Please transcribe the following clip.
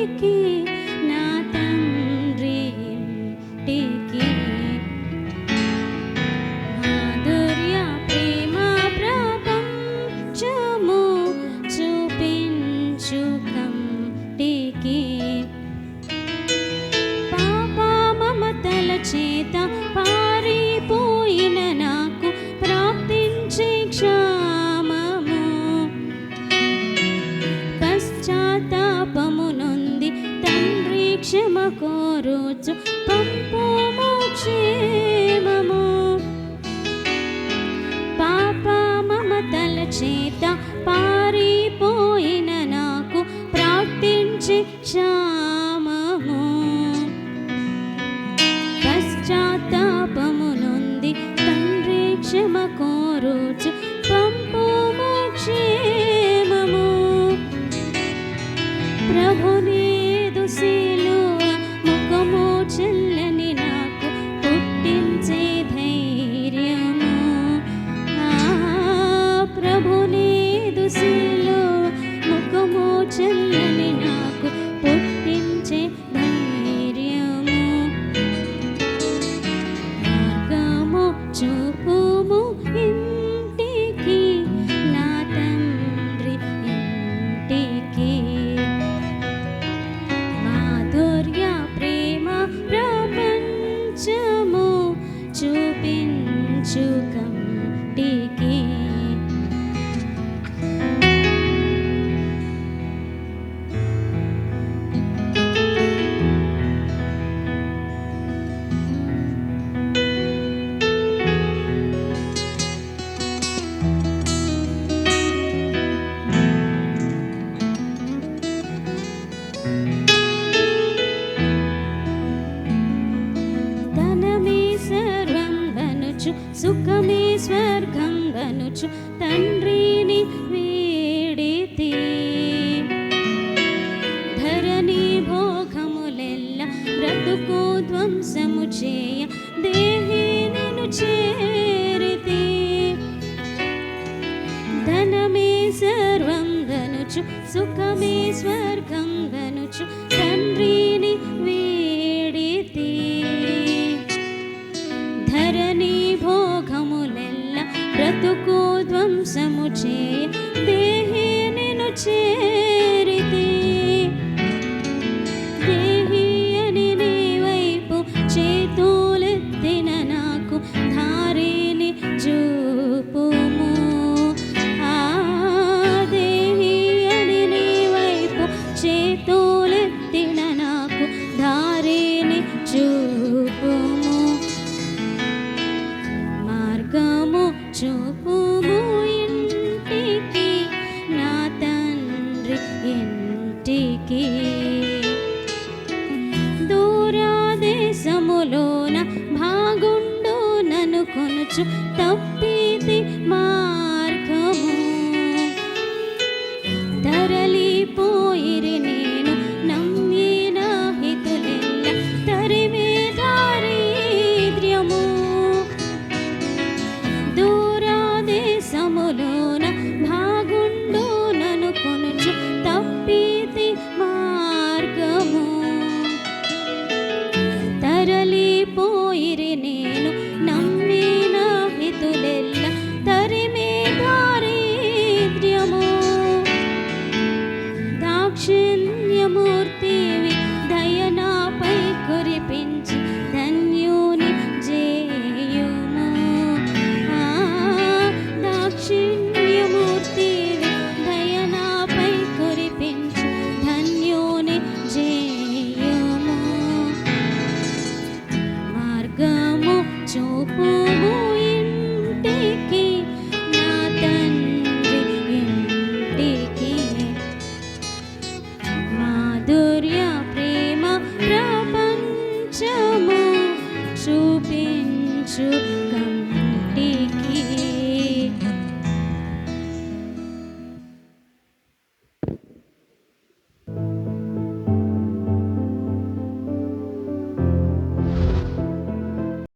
నా తండ్రి ఇంటికి మాధుర్య ప్రేమ ప్రపంచము చూపించు కంటికి పాప మమతల చేత పారిపోయిన నాకు ప్రాప్తించే క్షామము పశ్చాత్తాపము నొంది తండ్రి క్షమ కోరుచు పంపుము క్షేమము పాప మమతల చేత పారిపోయిన నాకు ప్రాప్తించే క్షామము పశ్చాత్తాపము నొంది తండ్రి క్షమ కోరుచు పంపుము క్షేమము ప్రభునేదు సిలువ ముఖము చల్లని నాకు పుట్టించే ధైర్యము ప్రభునేదు సిలువ ముఖము చల్లని నాకు పుట్టించే ధైర్యము మార్గము చూపుము ఇంటికి నా తండ్రి ఇంటికి మాధుర్య ప్రేమ ప్రపంచము చూపించు కంటికి ధనమే సర్వం వనుచు సుఖమే స్వర్గం వనుచు తండ్రిని వేడితి ధరణి భోగములెల్ల బ్రతుకు ధ్వంసము చేయ దేహినిను చేరితి ధనమే సర్వం వనుచు సుఖమే స్వర్గం వనుచు తండ్రిని వేడితి ధరణి భోగములెల్ల బ్రతుకు ధ్వంసము చేయ దేహినిను చేరితి దేహి అని నీ వైపు చేతులెత్తిన నాకు దారిని చూపుము దేహి అని నీ వైపు చేతులెత్తిన నాకు దారిని చూపుము మార్గము చూపుము ఇంటికి నా తండ్రి ఇంటికి దూరదేశములోన భాగుండు నన్ను కొనుచు తప్పితి మార్గము తరలిపోయిరి నేను నమ్మిన హితులెల్ల తరిమే దారిద్ర్యము దూరదేశములోన భాగుండు నన్ను కొనుచు తప్పితి మార్గము తరలిపోయిరి నేను నమ్మిన హితులెల్ల తరిమే దారిద్ర్యము దాక్షిణ్యమూర్తివి దయనాపై కురిపించి ధన్యుని జేయుము దాక్షిణ్యమూర్తివి దయనాపై కురిపించి ధన్యుని జేయుము మార్గము చూపుము ఇంటికి నా తండ్రి ఇంటికి మాధుర్య ప్రేమ ప్రపంచము చూపించు